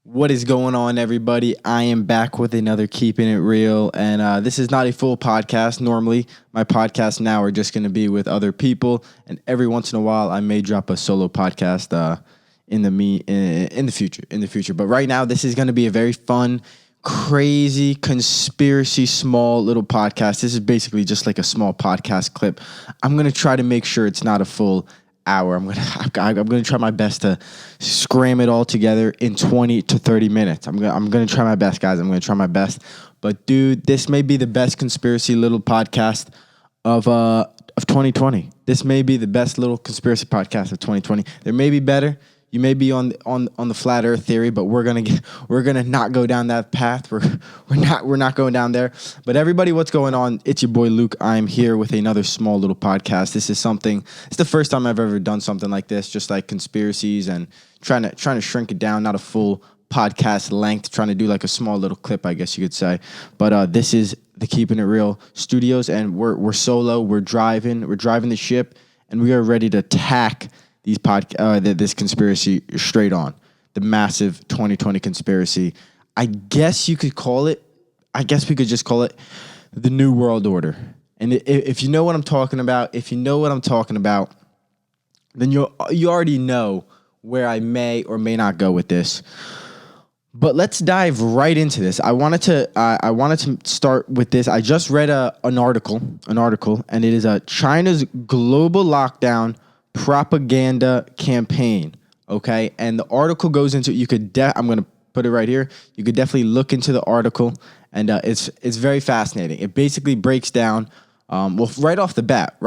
What is going on, everybody? I am back with another Keeping It Real, and this is not a full podcast. Normally, my podcasts now are just going to be with other people, and every once in a while, I may drop a solo podcast in the future. But right now, this is going to be a very fun, crazy, conspiracy, small little podcast. This is basically just like a small podcast clip. I'm going to try to make sure it's not a full hour. I'm gonna try my best to scram it all together in 20 to 30 minutes. I'm gonna try my best, guys. I'm gonna try my best. But dude, this may be the best conspiracy little podcast of 2020. This may be the best little conspiracy podcast of 2020. There may be better. You may be on the flat Earth theory, but we're gonna not go down that path. We're not going down there. But everybody, what's going on? It's your boy Luke. I'm here with another small little podcast. It's the first time I've ever done something like this, just like conspiracies and trying to shrink it down, not a full podcast length, trying to do like a small little clip, I guess you could say. But this is the Keeping It Real Studios, and we're solo. We're driving the ship, and we are ready to attack this conspiracy straight on. The massive 2020 conspiracy. I guess you could call it, I guess we could just call it the New World Order. And if you know what I'm talking about, then you already know where I may or may not go with this. But let's dive right into this. I wanted to start with this. I just read an article, and it is China's global lockdown propaganda campaign. Okay, and the article goes into I'm going to put it right here. You could definitely look into the article, and it's very fascinating. It basically breaks down. Right off the bat.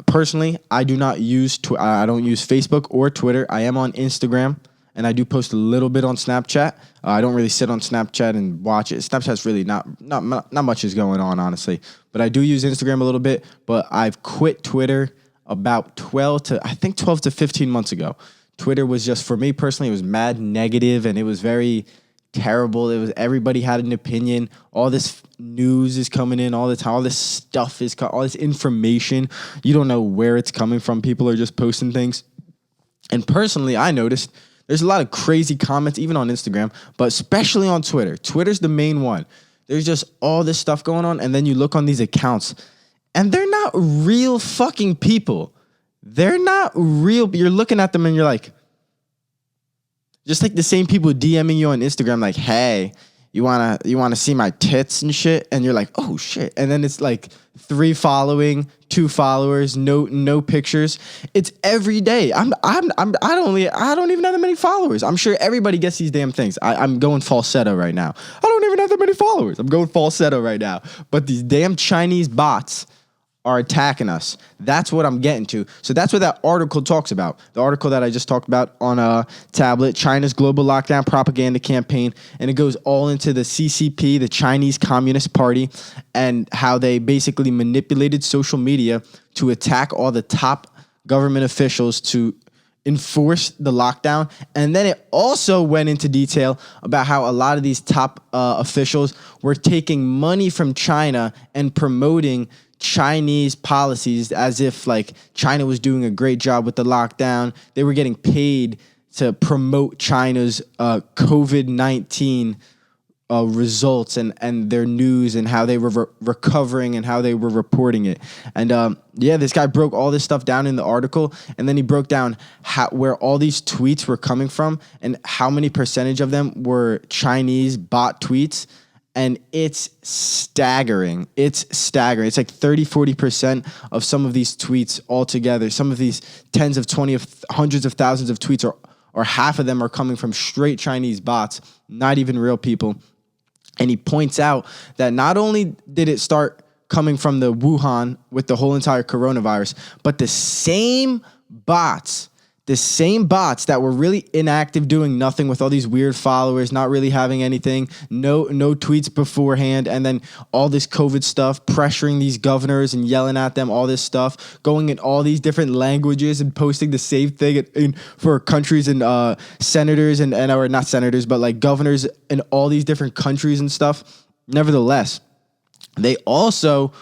Personally, I don't use Facebook or Twitter. I am on Instagram, and I do post a little bit on Snapchat. I don't really sit on Snapchat and watch it. Snapchat's really not much is going on, honestly. But I do use Instagram a little bit. But I've quit Twitter about 12 to 15 months ago. Twitter was just, for me personally, it was mad negative, and it was very terrible. It was, everybody had an opinion. All this news is coming in all the time. All this stuff all this information. You don't know where it's coming from. People are just posting things. And personally, I noticed there's a lot of crazy comments, even on Instagram, but especially on Twitter. Twitter's the main one. There's just all this stuff going on, and then you look on these accounts, and they're not real fucking people. They're not real. You're looking at them and you're like, just like the same people DMing you on Instagram, like, hey, you wanna see my tits and shit? And you're like, oh shit. And then it's like 3 following, 2 followers, no pictures. It's every day. I don't even have that many followers. I'm sure everybody gets these damn things. I'm going falsetto right now. I don't even have that many followers. I'm going falsetto right now. But these damn Chinese bots are attacking us. That's what I'm getting to. So that's what that article talks about. The article that I just talked about on a tablet, China's global lockdown propaganda campaign, and it goes all into the CCP, the Chinese Communist Party, and how they basically manipulated social media to attack all the top government officials to enforce the lockdown. And then it also went into detail about how a lot of these top officials were taking money from China and promoting Chinese policies as if like China was doing a great job with the lockdown. They were getting paid to promote China's COVID-19 results and their news and how they were recovering and how they were reporting it. And this guy broke all this stuff down in the article, and then he broke down where all these tweets were coming from and how many percentage of them were Chinese bot tweets. And it's staggering. It's like 30-40% of some of these tweets altogether. Some of these tens of 20 of hundreds of thousands of tweets or half of them are coming from straight Chinese bots, not even real people. And he points out that not only did it start coming from the Wuhan with the whole entire coronavirus, but the same bots that were really inactive, doing nothing with all these weird followers, not really having anything, no tweets beforehand, and then all this COVID stuff, pressuring these governors and yelling at them, all this stuff, going in all these different languages and posting the same thing for countries and senators and or not senators, but like governors in all these different countries and stuff. Nevertheless, they also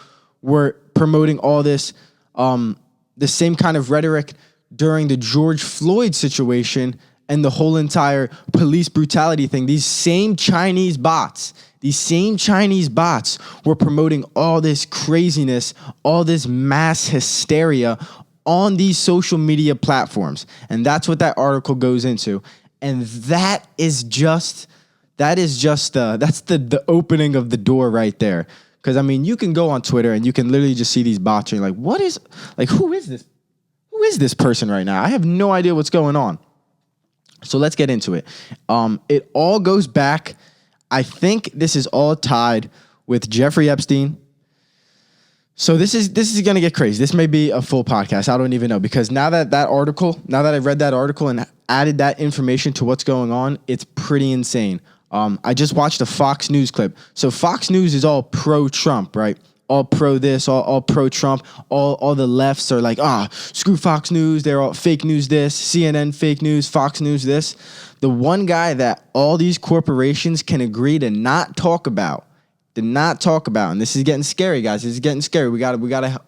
were promoting all this, the same kind of rhetoric during the George Floyd situation and the whole entire police brutality thing, these same Chinese bots were promoting all this craziness, all this mass hysteria on these social media platforms. And that's what that article goes into. And that's the opening of the door right there. Because, I mean, you can go on Twitter and you can literally just see these bots and you're like, who is this? Who is this person right now? I have no idea what's going on. So let's get into it. It all goes back. I think this is all tied with Jeffrey Epstein. So this is going to get crazy. This may be a full podcast. I don't even know, because now that I read that article and added that information to what's going on, it's pretty insane. I just watched a Fox News clip. So Fox News is all pro-Trump, right? All pro this, all pro-Trump. All the lefts are like, screw Fox News. They're all fake news this, CNN fake news, Fox News this. The one guy that all these corporations can agree to not talk about, and this is getting scary, guys. This is getting scary. We gotta.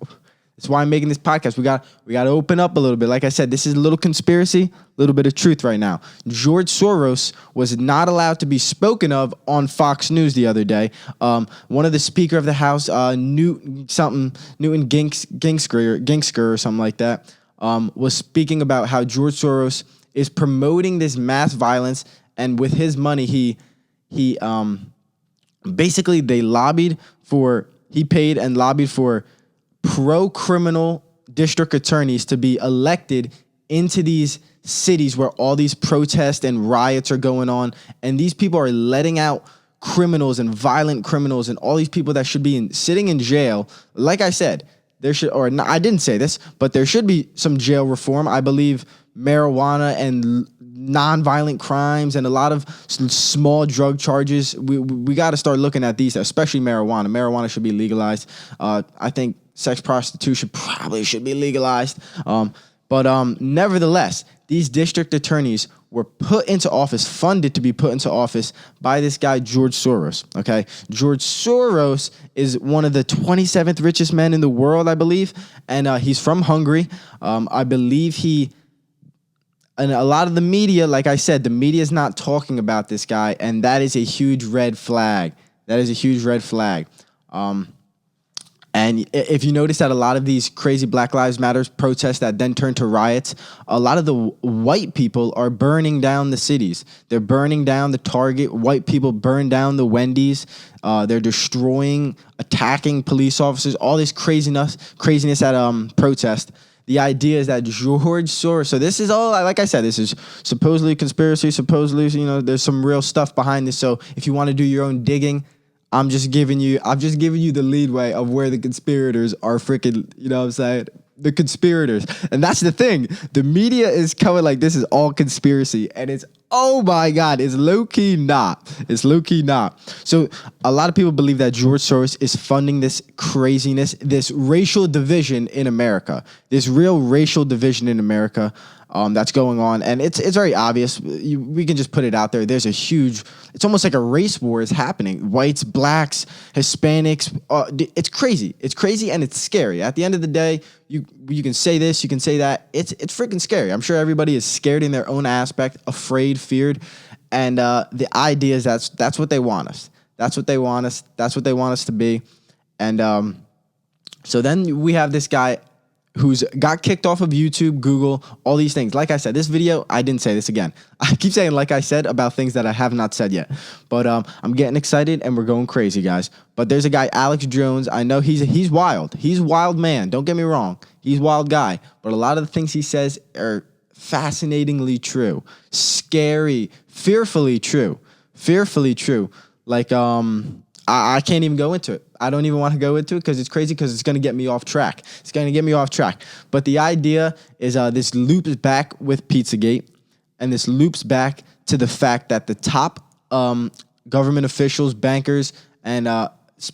That's why I'm making this podcast. We got to open up a little bit. Like I said, this is a little conspiracy, a little bit of truth right now. George Soros was not allowed to be spoken of on Fox News the other day. One of the Speaker of the House, Newton Gingsker or something like that, was speaking about how George Soros is promoting this mass violence, and with his money, he basically he paid and lobbied for pro-criminal district attorneys to be elected into these cities where all these protests and riots are going on. And these people are letting out criminals and violent criminals and all these people that should be sitting in jail. Like I said, I didn't say this, but there should be some jail reform. I believe marijuana and non-violent crimes and a lot of small drug charges, we got to start looking at these, especially marijuana. Marijuana should be legalized. I think sex prostitution probably should be legalized. But nevertheless, these district attorneys were put into office, funded to be put into office by this guy, George Soros. Okay. George Soros is one of the 27th richest men in the world, I believe. And he's from Hungary. I believe and a lot of the media, like I said, the media is not talking about this guy. And that is a huge red flag. And if you notice that a lot of these crazy Black Lives Matter protests that then turn to riots, a lot of the white people are burning down the cities. They're burning down the Target. White people burn down the Wendy's. They're destroying, attacking police officers, all this craziness at protest. The idea is that George Soros, so this is all, like I said, this is supposedly conspiracy, there's some real stuff behind this. So if you want to do your own digging, I'm just giving you the leadway of where the conspirators are freaking, you know what I'm saying? The conspirators. And that's the thing. The media is coming like this is all conspiracy. And it's, oh my God, it's low-key not. So a lot of people believe that George Soros is funding this craziness, this racial division in America, this real racial division in America. That's going on, and it's very obvious. We can just put it out there. There's it's almost like a race war is happening. Whites, blacks, Hispanics. It's crazy, and it's scary. At the end of the day, you can say this, you can say that. It's freaking scary. I'm sure everybody is scared in their own aspect, afraid, feared, and the idea is that's what they want us. That's what they want us to be, and so then we have this guy who's got kicked off of YouTube, Google, all these things. Like I said, this video, I didn't say this again. I keep saying like I said about things that I have not said yet. But I'm getting excited and we're going crazy, guys. But there's a guy, Alex Jones. I know he's wild. He's a wild man. Don't get me wrong. He's a wild guy. But a lot of the things he says are fascinatingly true. Scary. Fearfully true. Like, I can't even go into it. I don't even want to go into it because it's crazy, because it's going to get me off track. But the idea is this loops back with Pizzagate, and this loops back to the fact that the top government officials, bankers, and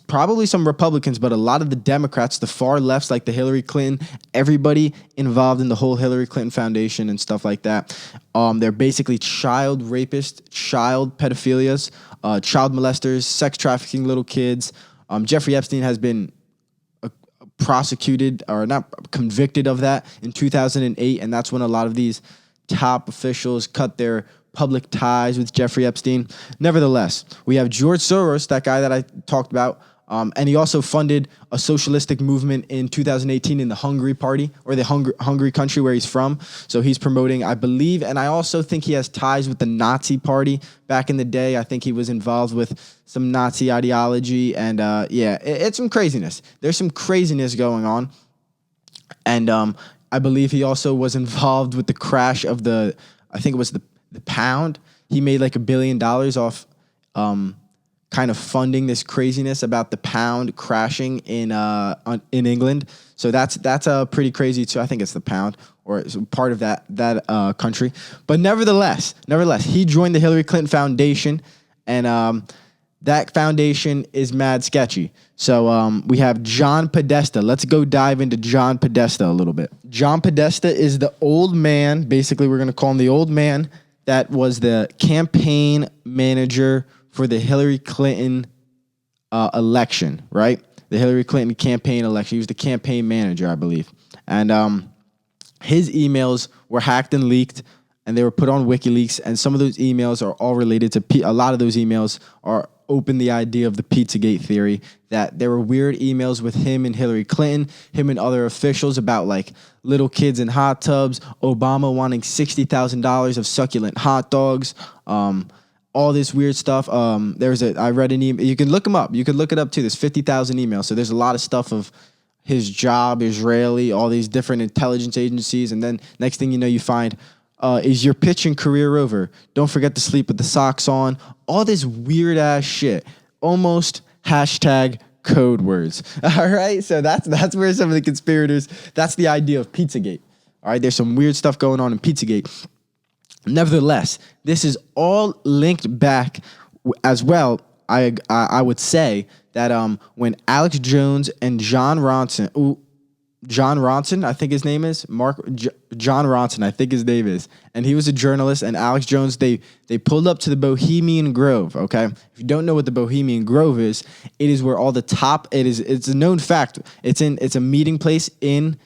probably some Republicans, but a lot of the Democrats, the far lefts, like the Hillary Clinton, everybody involved in the whole Hillary Clinton Foundation and stuff like that, they're basically child rapists, child pedophilias, child molesters, sex trafficking little kids. Jeffrey Epstein has been prosecuted, or not convicted of that, in 2008, and that's when a lot of these top officials cut their public ties with Jeffrey Epstein. Nevertheless, we have George Soros, that guy that I talked about, and he also funded a socialistic movement in 2018 in the Hungary party, or the Hungary country where he's from. So he's promoting, I believe, and I also think he has ties with the Nazi party back in the day. I think he was involved with some Nazi ideology, and it's some craziness. There's some craziness going on. And I believe he also was involved with the crash of I think it was the pound. He made like $1 billion off kind of funding this craziness about the pound crashing in England. So that's pretty crazy too. I think it's the pound, or it's part of that country. But nevertheless, he joined the Hillary Clinton Foundation, and that foundation is mad sketchy. So we have John Podesta. Let's go dive into John Podesta a little bit. John Podesta is the old man. Basically, we're going to call him the old man that was the campaign manager for the Hillary Clinton election, right? The Hillary Clinton campaign election. He was the campaign manager, I believe. And his emails were hacked and leaked, and they were put on WikiLeaks. And some of those emails are all related to a lot of those emails are open the idea of the Pizzagate theory, that there were weird emails with him and Hillary Clinton, him and other officials about like little kids in hot tubs, Obama wanting $60,000 of succulent hot dogs, all this weird stuff. I read an email. You can look him up. You could look it up too. There's 50,000 emails. So there's a lot of stuff of his job, Israeli, all these different intelligence agencies. And then next thing you know, you find, is your pitching career over? Don't forget to sleep with the socks on. All this weird ass shit. Almost hashtag code words. All right. So that's where some of the conspirators, that's the idea of Pizzagate. All right. There's some weird stuff going on in Pizzagate. Nevertheless, this is all linked back as well. I would say that when Alex Jones and John Ronson, I think his name is John Ronson, I think his name is, and he was a journalist. And Alex Jones, they pulled up to the Bohemian Grove. Okay, if you don't know what the Bohemian Grove is, it is where all the top. It's a known fact. It's a meeting place in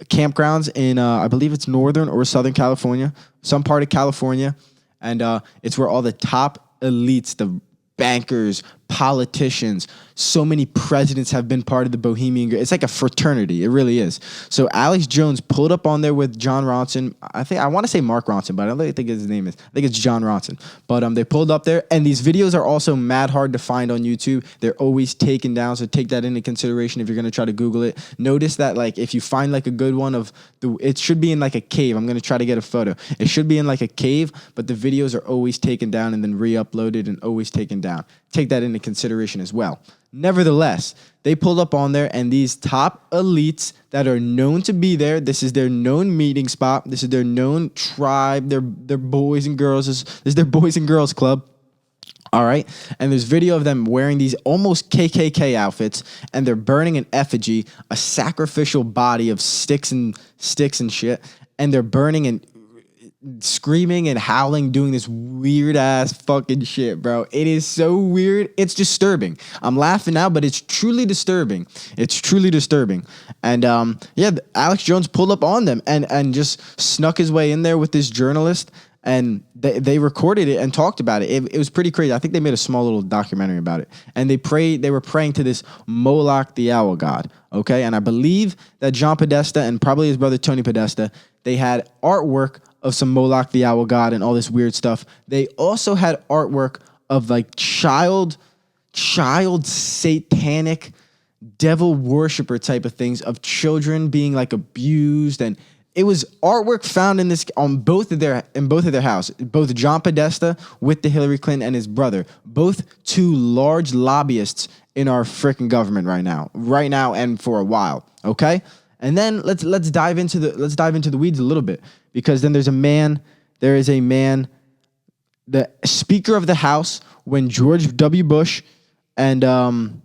campgrounds in I believe it's Northern or Southern California, some part of California, and it's where all the top elites, the bankers, politicians, so many presidents have been part of the Bohemian Grove. It's like a fraternity. It really is. So Alex Jones pulled up on there with John Ronson. I want to say Mark Ronson, but I don't really think his name is. I think it's John Ronson. But they pulled up there, and these videos are also mad hard to find on YouTube. They're always taken down, so take that into consideration if you're going to try to Google it. Notice that like if you find like a good one it should be in like a cave. I'm going to try to get a photo. It should be in like a cave, but the videos are always taken down and then re-uploaded and always taken down. Take that into consideration as well. Nevertheless, they pulled up on there, and these top elites that are known to be there, this is their known meeting spot. This is their known tribe. They're boys and girls. This is their boys and girls club. All right. And there's video of them wearing these almost KKK outfits, and they're burning an effigy, a sacrificial body of sticks and shit. And they're burning and screaming and howling, doing this weird ass fucking shit, bro. It is so weird. It's disturbing. I'm laughing now, but it's truly disturbing. It's truly disturbing. And Alex Jones pulled up on them and just snuck his way in there with this journalist, and they recorded it and talked about it. It was pretty crazy. I think they made a small little documentary about it. And they were praying to this Moloch the owl god. Okay. And I believe that John Podesta and probably his brother Tony Podesta, they had artwork of some Moloch the owl god and all this weird stuff. They also had artwork of like child satanic devil worshiper type of things, of children being like abused, and it was artwork found in both of their house. Both John Podesta with the Hillary Clinton and his brother, both two large lobbyists in our freaking government right now and for a while. Okay, and then let's dive into the weeds a little bit, because then there is a man, the Speaker of the House when George W. Bush and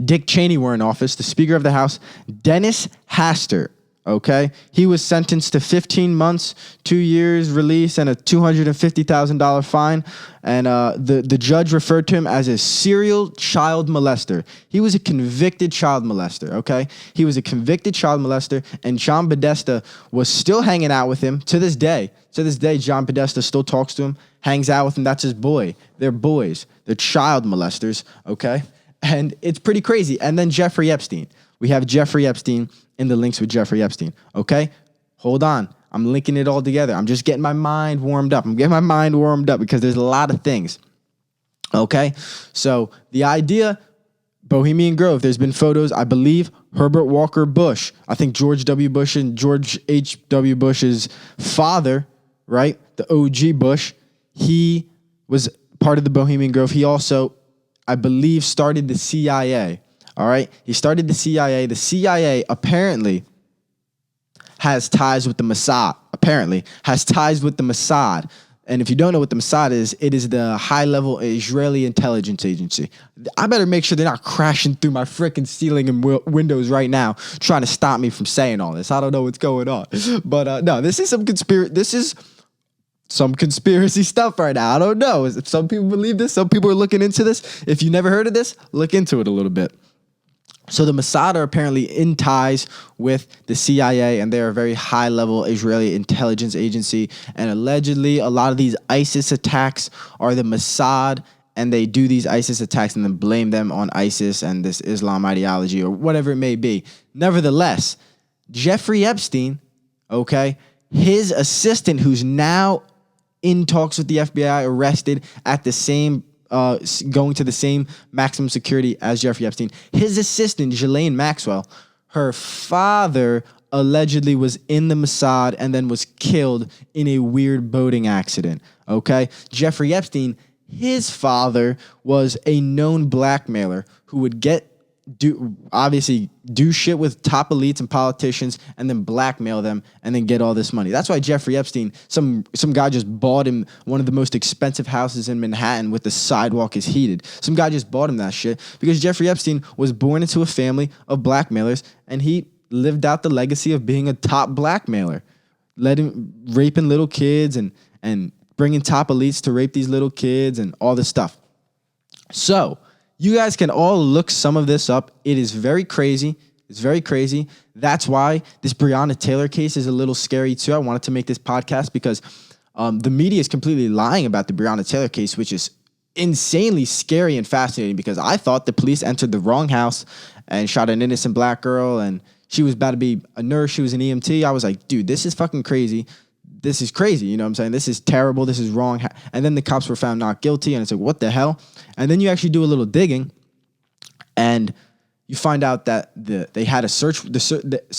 Dick Cheney were in office, the Speaker of the House, Dennis Hastert. Okay, he was sentenced to 15 months, 2 years release, and a $250,000 fine. And the judge referred to him as a serial child molester. He was a convicted child molester. Okay, he was a convicted child molester, and John Podesta was still hanging out with him to this day. To this day, John Podesta still talks to him, hangs out with him. That's his boy. They're boys. They're child molesters. Okay, and it's pretty crazy. And then Jeffrey Epstein. We have Jeffrey Epstein in the links with Jeffrey Epstein. Okay? Hold on. I'm linking it all together. I'm just getting my mind warmed up. Because there's a lot of things. Okay? So the idea, Bohemian Grove, there's been photos, I believe, Herbert Walker Bush. I think George W. Bush and George H.W. Bush's father, right? The OG Bush, he was part of the Bohemian Grove. He also, I believe, started the CIA. All right. He started the CIA. The CIA apparently has ties with the Mossad. And if you don't know what the Mossad is, it is the high-level Israeli intelligence agency. I better make sure they're not crashing through my freaking ceiling and windows right now, trying to stop me from saying all this. I don't know what's going on. But no, this is some conspiracy stuff right now. I don't know. Some people believe this. Some people are looking into this. If you never heard of this, look into it a little bit. So the Mossad are apparently in ties with the CIA, and they're a very high-level Israeli intelligence agency. And allegedly, a lot of these ISIS attacks are the Mossad, and they do these ISIS attacks and then blame them on ISIS and this Islam ideology or whatever it may be. Nevertheless, Jeffrey Epstein, okay, his assistant, who's now in talks with the FBI, arrested at the same going to the same maximum security as Jeffrey Epstein. His assistant, Ghislaine Maxwell, her father allegedly was in the Mossad and then was killed in a weird boating accident. Okay? Jeffrey Epstein, his father was a known blackmailer who would do shit with top elites and politicians and then blackmail them and then get all this money. That's why Jeffrey Epstein, some guy just bought him one of the most expensive houses in Manhattan with the sidewalk is heated. Some guy just bought him that shit because Jeffrey Epstein was born into a family of blackmailers and he lived out the legacy of being a top blackmailer, raping little kids and bringing top elites to rape these little kids and all this stuff. So you guys can all look some of this up. It is very crazy. It's very crazy. That's why this Breonna Taylor case is a little scary too. I wanted to make this podcast because the media is completely lying about the Breonna Taylor case, which is insanely scary and fascinating because I thought the police entered the wrong house and shot an innocent black girl and she was about to be a nurse. She was an EMT. I was like, dude, this is fucking crazy. This is crazy. You know what I'm saying? This is terrible. This is wrong. And then the cops were found not guilty. And it's like, what the hell? And then you actually do a little digging and you find out that they had a search. So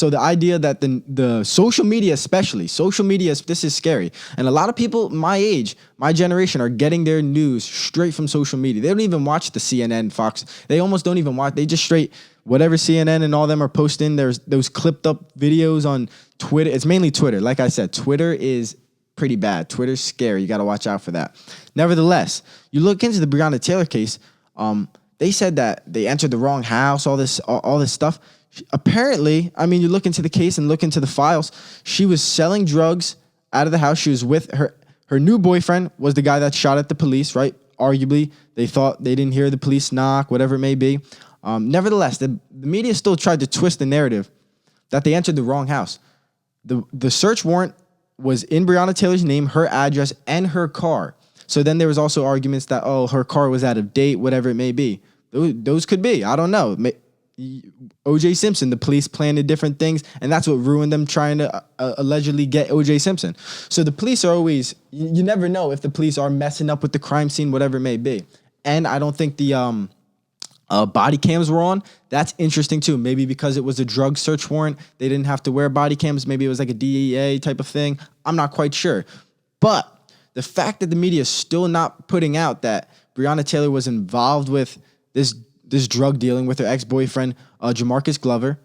the idea that the social media, this is scary. And a lot of people my age, my generation are getting their news straight from social media. They don't even watch the CNN, Fox. They almost don't even watch. They just straight whatever CNN and all them are posting. There's those clipped up videos on Twitter. It's mainly Twitter. Like I said, Twitter is pretty bad. Twitter's scary. You got to watch out for that. Nevertheless, you look into the Breonna Taylor case. They said that they entered the wrong house, all this stuff. Apparently, I mean, you look into the case and look into the files. She was selling drugs out of the house. She was with her new boyfriend was the guy that shot at the police, right? Arguably, they thought they didn't hear the police knock, whatever it may be. Nevertheless, the media still tried to twist the narrative that they entered the wrong house. The search warrant was in Breonna Taylor's name, her address, and her car. So then there was also arguments that, her car was out of date, whatever it may be. Those could be. I don't know. O.J. Simpson, the police planted different things, and that's what ruined them trying to allegedly get O.J. Simpson. So the police are always, you never know if the police are messing up with the crime scene, whatever it may be. And I don't think the body cams were on. That's interesting too. Maybe because it was a drug search warrant, they didn't have to wear body cams. Maybe it was like a DEA type of thing. I'm not quite sure. But the fact that the media is still not putting out that Breonna Taylor was involved with this drug dealing with her ex-boyfriend, Jamarcus Glover.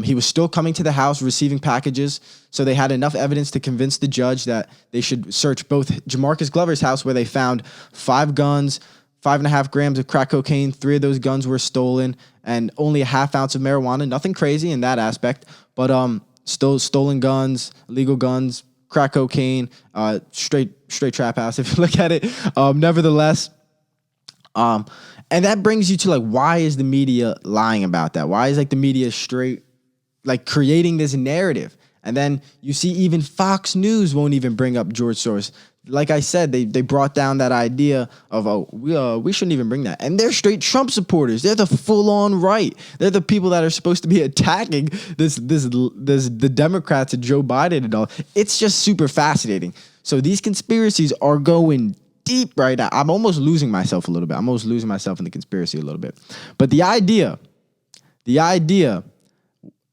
He was still coming to the house, receiving packages. So they had enough evidence to convince the judge that they should search both Jamarcus Glover's house, where they found 5 guns, 5.5 grams of crack cocaine. 3 of those guns were stolen, and only a half ounce of marijuana. Nothing crazy in that aspect. But stolen guns, illegal guns, crack cocaine, straight trap house if you look at it. Nevertheless, and that brings you to like, why is the media lying about that? Why is like the media straight like creating this narrative? And then you see even Fox News won't even bring up George Soros. Like I said, they brought down that idea of, we shouldn't even bring that. And they're straight Trump supporters. They're the full-on right. They're the people that are supposed to be attacking the Democrats and Joe Biden and all. It's just super fascinating. So these conspiracies are going deep right now. I'm almost losing myself a little bit. I'm almost losing myself in the conspiracy a little bit. But the idea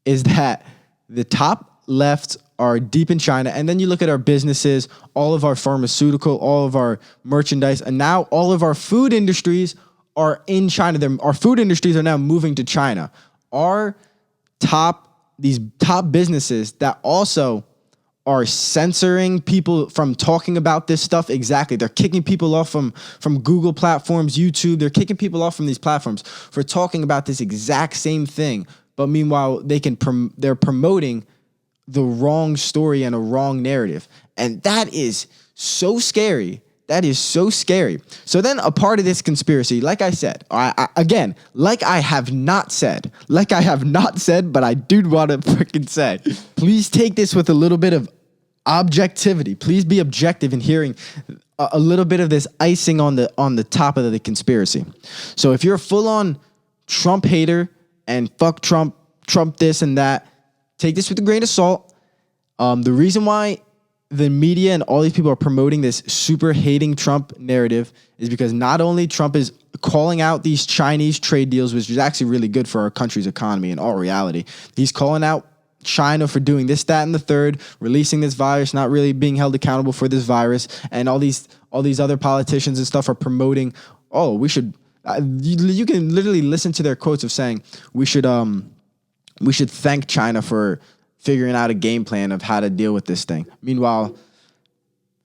is that the top left are deep in China, and then you look at our businesses, all of our pharmaceutical, all of our merchandise, and now all of our food industries are in China. Our food industries are now moving to China. These top businesses that also are censoring people from talking about this stuff. Exactly. They're kicking people off from Google platforms, YouTube. They're kicking people off from these platforms for talking about this exact same thing. But meanwhile, they're promoting the wrong story and a wrong narrative. And that is so scary. That is so scary. So then a part of this conspiracy, like I said, like I have not said, but I do want to freaking say, please take this with a little bit of objectivity. Please be objective in hearing a little bit of this icing on the top of the conspiracy. So if you're a full-on Trump hater and fuck Trump this and that, take this with a grain of salt. The reason why the media and all these people are promoting this super hating Trump narrative is because not only Trump is calling out these Chinese trade deals, which is actually really good for our country's economy in all reality. He's calling out China for doing this, that, and the third, releasing this virus, not really being held accountable for this virus. And all these other politicians and stuff are promoting, we should, you can literally listen to their quotes of saying, we should thank China for figuring out a game plan of how to deal with this thing. Meanwhile,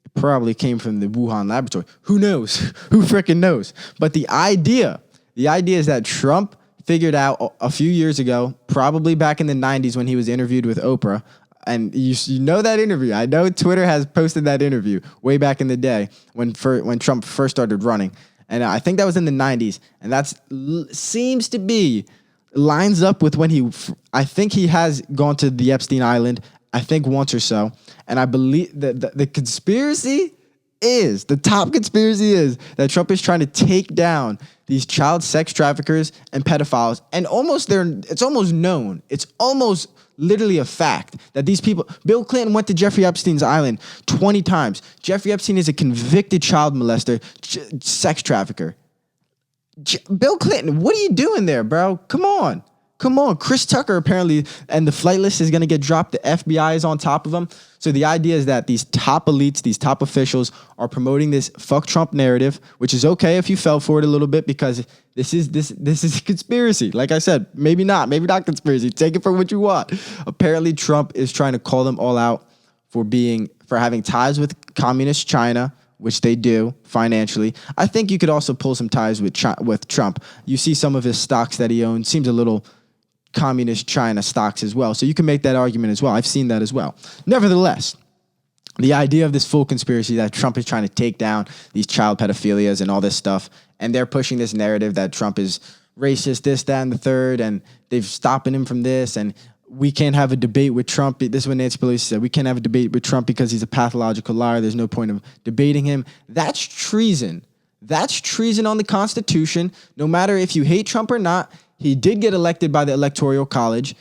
it probably came from the Wuhan laboratory. Who knows? Who freaking knows? But the idea is that Trump figured out a few years ago, probably back in the 90s when he was interviewed with Oprah. And you know that interview. I know Twitter has posted that interview way back in the day when Trump first started running. And I think that was in the 90s. And that seems to be lines up with when I think he has gone to the Epstein Island, I think once or so. And I believe that the top conspiracy is that Trump is trying to take down these child sex traffickers and pedophiles. And it's almost known. It's almost literally a fact that these people, Bill Clinton went to Jeffrey Epstein's island 20 times. Jeffrey Epstein is a convicted child molester, sex trafficker. Bill Clinton, what are you doing there, bro? Come on. Chris Tucker apparently, and the flight list is going to get dropped. The FBI is on top of them. So the idea is that these top elites, these top officials are promoting this fuck Trump narrative, which is okay if you fell for it a little bit because this is a conspiracy. Like I said, maybe not conspiracy. Take it for what you want. Apparently Trump is trying to call them all out for having ties with communist China, which they do financially. I think you could also pull some ties with Trump. You see some of his stocks that he owns, seems a little communist China stocks as well. So you can make that argument as well. I've seen that as well. Nevertheless, the idea of this full conspiracy that Trump is trying to take down these child pedophilias and all this stuff, and they're pushing this narrative that Trump is racist, this, that, and the third, and they've stopping him from this, and we can't have a debate with Trump. This is what Nancy Pelosi said. We can't have a debate with Trump because he's a pathological liar. There's no point of debating him. That's treason. That's treason on the Constitution. No matter if you hate Trump or not, he did get elected by the Electoral College.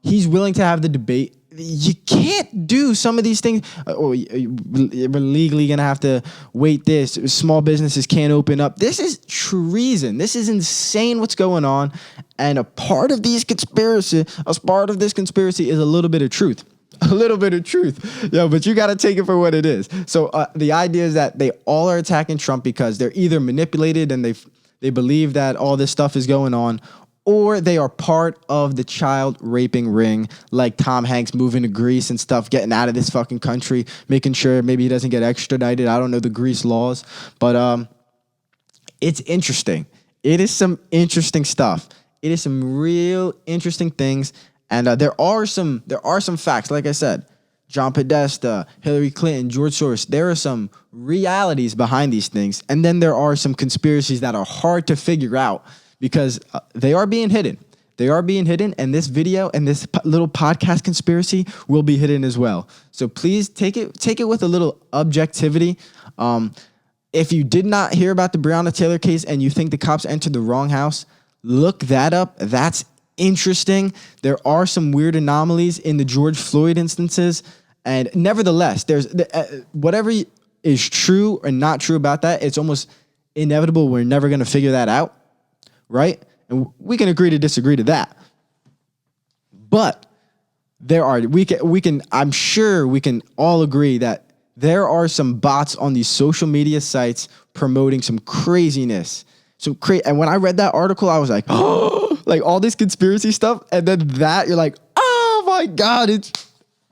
He's willing to have the debate. You can't do some of these things. We're legally going to have to wait this. Small businesses can't open up. This is treason. This is insane what's going on. And a part of this conspiracy is a little bit of truth. A little bit of truth. But you got to take it for what it is. So the idea is that they all are attacking Trump because they're either manipulated and they believe that all this stuff is going on, or they are part of the child raping ring, like Tom Hanks moving to Greece and stuff, getting out of this fucking country, making sure maybe he doesn't get extradited. I don't know the Greece laws, but it's interesting. It is some interesting stuff. It is some real interesting things. And there are some facts. Like I said, John Podesta, Hillary Clinton, George Soros. There are some realities behind these things, and then there are some conspiracies that are hard to figure out because they are being hidden. They are being hidden, and this video and this little podcast conspiracy will be hidden as well. So please take it with a little objectivity. If you did not hear about the Breonna Taylor case and you think the cops entered the wrong house, look that up. That's interesting. There are some weird anomalies in the George Floyd instances, and nevertheless, there's whatever is true or not true about that. It's almost inevitable. We're never going to figure that out, right? And we can agree to disagree to that. But I'm sure we can all agree that there are some bots on these social media sites promoting some craziness. And when I read that article, I was like, oh, like all this conspiracy stuff. And then you're like, oh my God,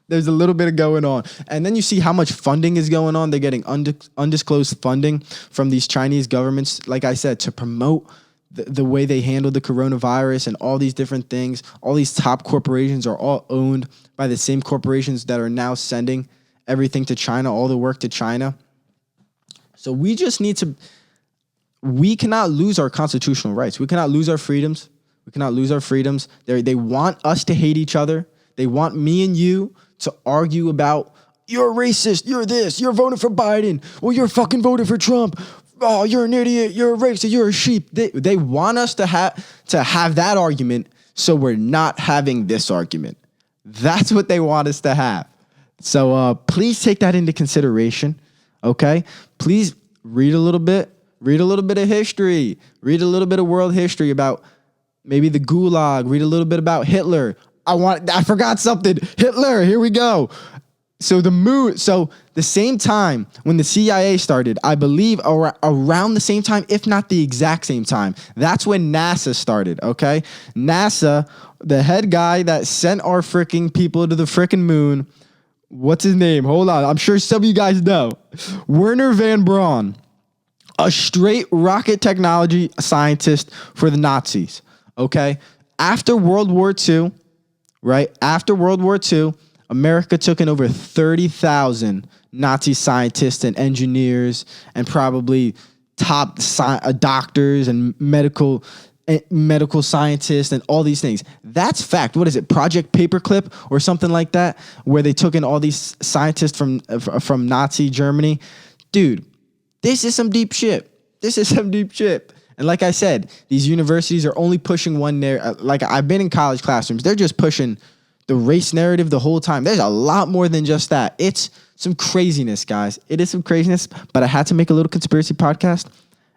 there's a little bit of going on. And then you see how much funding is going on. They're getting undisclosed funding from these Chinese governments, like I said, to promote the way they handle the coronavirus and all these different things. All these top corporations are all owned by the same corporations that are now sending everything to China, all the work to China. So we just need to, we cannot lose our constitutional rights. We cannot lose our freedoms. We cannot lose our freedoms. They want us to hate each other. They want me and you to argue about, you're racist, you're this, you're voting for Biden, well, you're fucking voting for Trump. Oh, you're an idiot, you're a racist, you're a sheep. They want us to have that argument, so we're not having this argument. That's what they want us to have. So please take that into consideration, okay? Please read a little bit of history, read a little bit of world history about maybe the Gulag, read a little bit about Hitler. I forgot something. Hitler, here we go. So the same time when the CIA started, I believe around the same time, if not the exact same time, that's when NASA started, okay? NASA, the head guy that sent our freaking people to the freaking moon, what's his name? Hold on. I'm sure some of you guys know. Werner von Braun, a straight rocket technology scientist for the Nazis, okay? After World War II, right? After World War II, America took in over 30,000 Nazi scientists and engineers and probably top doctors and medical scientists and all these things. That's fact. What is it? Project Paperclip or something like that, where they took in all these scientists from Nazi Germany. Dude, this is some deep shit. And like I said, these universities are only pushing one narrative. Like I've been in college classrooms. They're just pushing the race narrative the whole time. There's a lot more than just that. It's some craziness, guys. It is some craziness, but I had to make a little conspiracy podcast.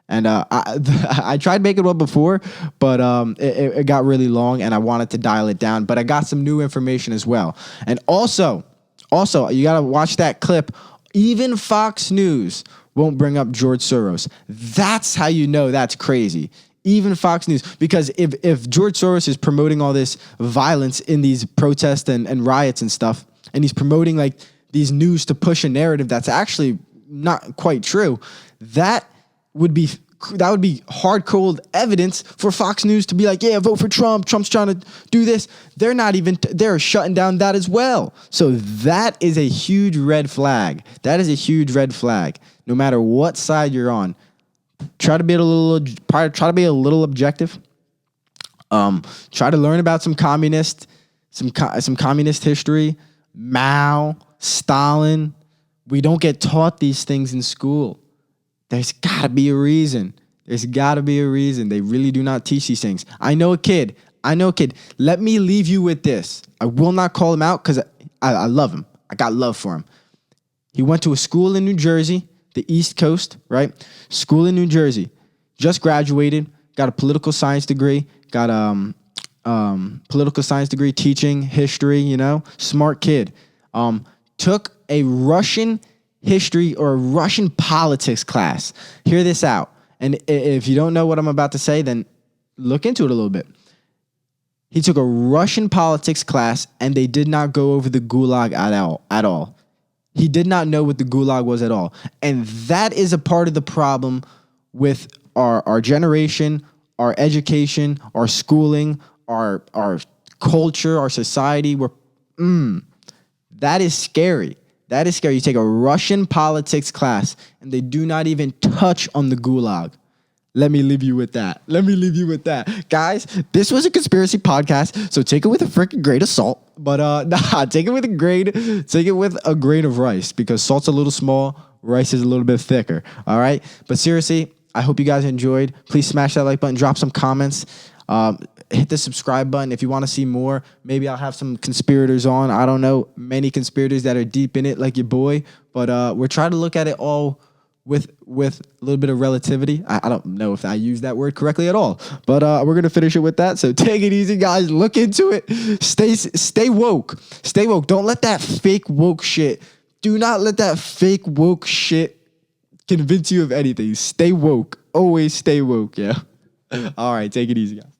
And I tried making one before, but it got really long and I wanted to dial it down. But I got some new information as well. And also, you got to watch that clip. Even Fox News won't bring up George Soros. That's how you know that's crazy. Even Fox News, because if George Soros is promoting all this violence in these protests and riots and stuff, and he's promoting like these news to push a narrative that's actually not quite true, that would be hard-cold evidence for Fox News to be like, yeah, vote for Trump. Trump's trying to do this. They're shutting down that as well. So that is a huge red flag. No matter what side you're on. Try to be a little objective. Try to learn about some communist history. Mao, Stalin. We don't get taught these things in school. There's got to be a reason. They really do not teach these things. I know a kid. Let me leave you with this. I will not call him out because I love him. I got love for him. He went to a school in New Jersey, the East Coast, right? School in New Jersey. Just graduated, got a political science degree, teaching history, smart kid. Took a Russian history or a Russian politics class. Hear this out. And if you don't know what I'm about to say, then look into it a little bit. He took a Russian politics class and they did not go over the Gulag at all. He did not know what the Gulag was at all. And that is a part of the problem with our generation, our education, our schooling, our culture, our society. That is scary. That is scary. You take a Russian politics class and they do not even touch on the gulag. Let me leave you with that. Guys, this was a conspiracy podcast, so take it with a freaking grain of salt. But take it with a grain of rice, because salt's a little small, rice is a little bit thicker. All right? But seriously, I hope you guys enjoyed. Please smash that like button, drop some comments. Hit the subscribe button if you want to see more. Maybe I'll have some conspirators on. I don't know, many conspirators that are deep in it like your boy. But we're trying to look at it all with a little bit of relativity. I don't know if I used that word correctly at all, but we're gonna finish it with that. So take it easy, guys. Look into it. Stay woke. Stay woke. Don't let that fake woke shit. Do not let that fake woke shit convince you of anything. Stay woke. Always stay woke. Yeah. All right. Take it easy, guys.